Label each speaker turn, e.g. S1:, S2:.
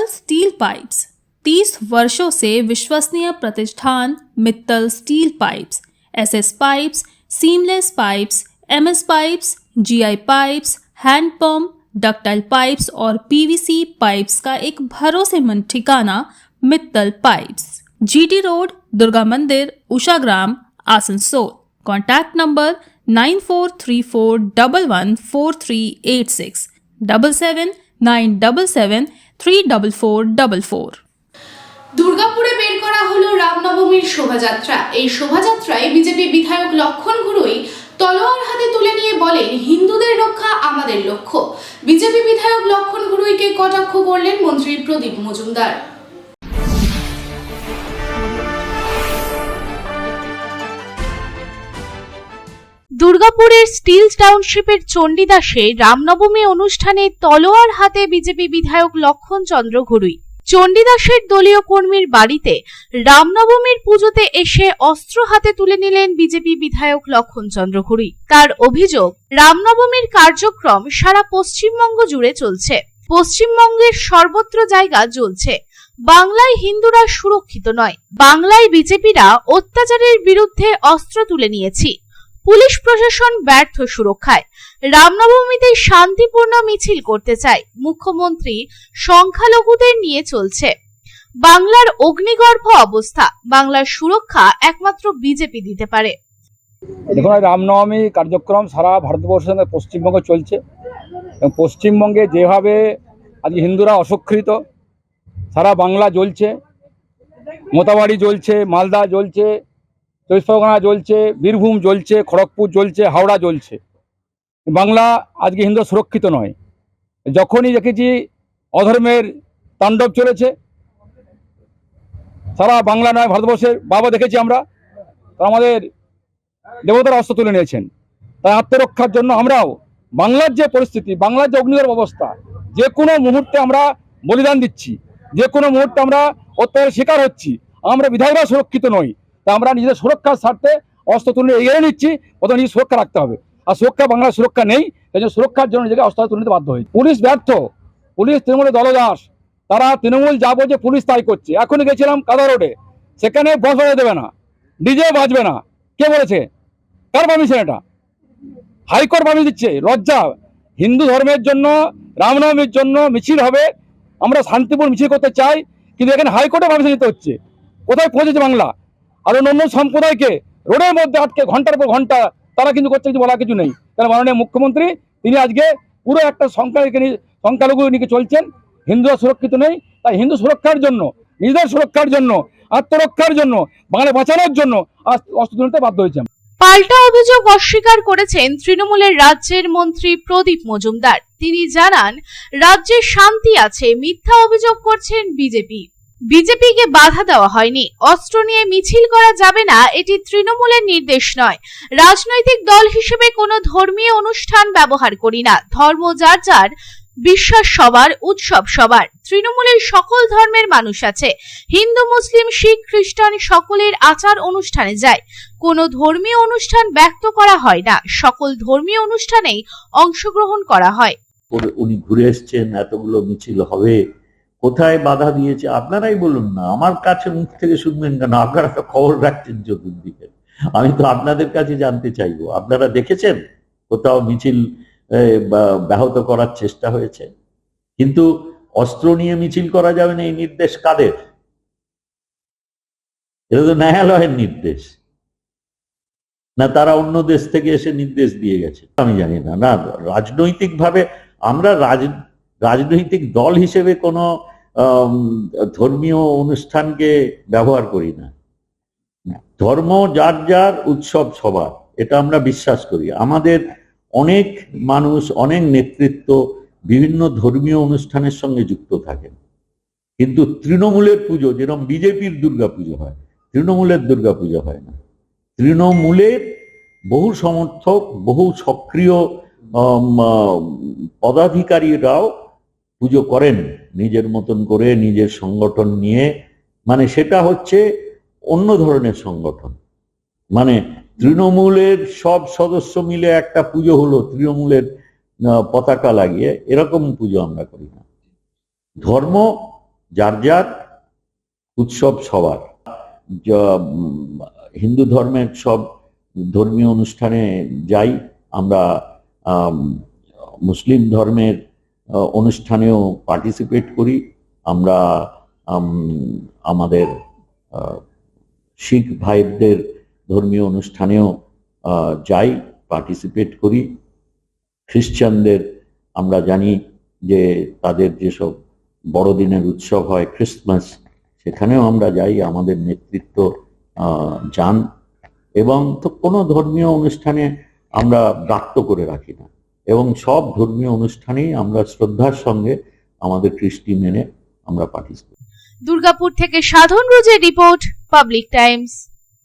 S1: Mittal steel pipes 30 वर्षों से विश्वसनीय प्रतिष्ठान Mittal steel pipes, SS pipes, seamless pipes, MS pipes, GI pipes, hand pump, ductile pipes और PVC pipes का एक भरोसेमंद ठिकाना Mittal pipes, GT road, Durga मंदिर, उषाग्राम, आसनसोल। Contact number 9434114386 7797734444।
S2: দুর্গাপুরে বের করা হলো রামনবমীর শোভাযাত্রা। এই শোভাযাত্রায় বিজেপি বিধায়ক লক্ষণ ঘুরুই তলোয়ার হাতে তুলে নিয়ে বলেন, হিন্দুদের রক্ষা আমাদের লক্ষ্য। বিজেপি বিধায়ক লক্ষণ ঘুরুইকে কটাক্ষ করলেন মন্ত্রী প্রদীপ মজুমদার।
S3: দুর্গাপুরের স্টিল টাউনশিপের চণ্ডীদাসে রামনবমী অনুষ্ঠানে তলোয়ার হাতে বিজেপি বিধায়ক লক্ষণ চন্দ্র ঘুরুই। চণ্ডীদাসের দলীয় কর্মীর বাড়িতে রামনবমীর পুজোতে এসে অস্ত্র হাতে তুলে নিলেন বিজেপি বিধায়ক লক্ষণ চন্দ্র ঘুরুই। তার অভিযোগ, রামনবমীর কার্যক্রম সারা পশ্চিমবঙ্গ জুড়ে চলছে, পশ্চিমবঙ্গের সর্বত্র জায়গা জ্বলছে। বাংলায় হিন্দুরা সুরক্ষিত নয়, বাংলায় বিজেপিরা অত্যাচারের বিরুদ্ধে অস্ত্র তুলে নিয়েছি। পুলিশ প্রশাসন ব্যর্থ সুরক্ষায়। রামনবমীতে শান্তিপূর্ণ মিছিল করতে চায় মুখ্যমন্ত্রী, সংখ্যালঘুদের নিয়ে চলছে। বাংলার অগ্নিগর্ভ অবস্থা, বাংলার সুরক্ষা একমাত্র বিজেপি দিতে পারে।
S4: দেখুন, রামনবমী কার্যক্রম সারা ভারতবর্ষের সঙ্গে পশ্চিমবঙ্গে চলছে এবং পশ্চিমবঙ্গে যেভাবে আজকে হিন্দুরা অসুরক্ষিত, সারা বাংলা জ্বলছে, মোতাবাড়ি জ্বলছে, মালদা জ্বলছে, চব্বিশ পরগনা জ্বলছে, বীরভূম জ্বলছে, খড়গপুর জ্বলছে, হাওড়া জ্বলছে। বাংলা আজকে হিন্দু সুরক্ষিত নয়। যখনই দেখেছি অধর্মের তাণ্ডব চলেছে, সারা বাংলা নয় ভারতবর্ষের বাবা দেখেছি আমরা, আমাদের দেবতার অস্ত্র তুলে নিয়েছেন। তাই আত্মরক্ষার জন্য আমরাও বাংলার যে পরিস্থিতি, বাংলার যে অগ্নিগর্ভ অবস্থা, যে কোনো মুহূর্তে আমরা বলিদান দিচ্ছি, যে কোনো মুহূর্তে আমরা অত্যাচারের শিকার হচ্ছি। আমরা বিধায়করা সুরক্ষিত নই, তা আমরা নিজেদের সুরক্ষার স্বার্থে অস্ত্র তুলে এগিয়ে নিচ্ছি। প্রথমে নিজের সুরক্ষা রাখতে হবে, আর সুরক্ষা বাংলার সুরক্ষা নেই, এই জন্য সুরক্ষার জন্য নিজেকে অস্ত্র তুলে নিতে বাধ্য হয়েছে। পুলিশ ব্যর্থ, পুলিশ তৃণমূলের দলদাস, তারা তৃণমূল যা বলছে পুলিশ তাই করছে। এখনই গেছিলাম কাদা রোডে, সেখানে বস বাজাতে দেবে না, ডিজে বাজবে না। কে বলেছে? কার পারমিশন এটা? হাইকোর্ট পারমিশন দিচ্ছে। লজ্জা। হিন্দু ধর্মের জন্য, রামনবমীর জন্য মিছিল হবে, আমরা শান্তিপূর্ণ মিছিল করতে চাই, কিন্তু এখানে হাইকোর্টে পারমিশন দিতে হচ্ছে। কোথায় পৌঁছেছে বাংলা? আর অন্য সম্প্রদায়কে রোডের মধ্যে আটকে ঘন্টার পর ঘন্টা তারা কিন্তু করছে, কিছু বলার কিছু নেই। কারণ মাননীয় মুখ্যমন্ত্রী তিনি আজকে পুরো একটা সংখ্যালঘু নিয়ে চলছেন। হিন্দুরা সুরক্ষিত নেই, তাই হিন্দু সুরক্ষার জন্য, নিজেদের সুরক্ষার জন্য, আত্মরক্ষার জন্য, বাংলা বাঁচানোর জন্য আজ অস্ত্র তুলতে বাধ্য হয়েছে।
S3: পাল্টা অভিযোগ অস্বীকার করেছেন তৃণমূলের রাজ্যের মন্ত্রী প্রদীপ মজুমদার। তিনি জানান, রাজ্যে শান্তি আছে, মিথ্যা অভিযোগ করছেন বিজেপি। বিজেপিকে বাধা দেওয়া হয়নি, অস্ত্র নিয়ে মিছিল করা যাবে না, এটি তৃণমূলের নির্দেশ নয়। রাজনৈতিক দল হিসেবে কোনো ধর্মীয় অনুষ্ঠান ব্যবহার করি না। ধর্ম যার যার, বিশ্বাস সবার, উৎসব সবার। তৃণমূলের সকল ধর্মের মানুষ আছে, হিন্দু, মুসলিম, শিখ, খ্রিস্টান সকলের আচার অনুষ্ঠানে যায়। কোনো ধর্মীয় অনুষ্ঠান ব্যক্ত করা হয় না, সকল ধর্মীয় অনুষ্ঠানেই অংশগ্রহণ করা হয়।
S5: উনি ঘুরে এসছেন, এতগুলো মিছিল হবে, কোথায় বাধা দিয়েছে আপনারাই বলুন না। আমার কাছে মুখ থেকে শুনবেন কেন? আপনারা তো খবর রাখছেন চতুর্দিকে, আমি তো আপনাদের কাছে জানতে চাইবো, আপনারা দেখেছেন কোথাও মিছিল ব্যাহত করার চেষ্টা হয়েছে? কিন্তু অস্ত্র নিয়ে মিছিল করা যাবে না, এই নির্দেশ কাদের? এটা তো ন্যায়ালয়ের নির্দেশ, না তারা অন্য দেশ থেকে এসে নির্দেশ দিয়ে গেছে? আমি জানি না। না, রাজনৈতিক ভাবে আমরা রাজনৈতিক দল হিসেবে কোনো ধর্মীয় অনুষ্ঠানকে ব্যবহার করি না। ধর্ম যার যার, উৎসব সবার, এটা আমরা বিশ্বাস করি। আমাদের অনেক মানুষ, অনেক নেতৃত্ব বিভিন্ন ধর্মীয় অনুষ্ঠানের সঙ্গে যুক্ত থাকেন, কিন্তু তৃণমূলের পুজো, যেরকম বিজেপির দুর্গাপুজো হয়, তৃণমূলের দুর্গাপুজো হয় না। তৃণমূলের বহু সমর্থক, বহু সক্রিয় পদাধিকারীরাও পুজো করেন নিজের মতন করে, নিজের সংগঠন নিয়ে। মানে সেটা হচ্ছে অন্য ধরনের সংগঠন। মানে তৃণমূলের সব সদস্য মিলে একটা পুজো হলো, তৃণমূলের পতাকা লাগিয়ে, এরকম পুজো আমরা করি না। ধর্ম যার যার উৎসব সবার। হিন্দু ধর্মের সব ধর্মীয় অনুষ্ঠানে যাই আমরা, মুসলিম ধর্মের অনুষ্ঠানেও পার্টিসিপেট করি আমরা, আমাদের শিখ ভাইদের ধর্মীয় অনুষ্ঠানেও যাই, পার্টিসিপেট করি। খ্রিস্টানদের আমরা জানি যে তাদের যেসব বড়দিনের উৎসব হয় ক্রিসমাস, সেখানেও আমরা যাই, আমাদের নেতৃত্ব যান। এবং তো কোনো ধর্মীয় অনুষ্ঠানে আমরা ব্রাত্য করে রাখি না, এবং সব ধর্মীয় অনুষ্ঠানেই আমরা শ্রদ্ধার সঙ্গে আমাদের কৃষ্টি মেনে আমরা পার্টিসিপেট।
S3: দুর্গাপুর থেকে সাধন রোজের রিপোর্ট, পাবলিক টাইমস।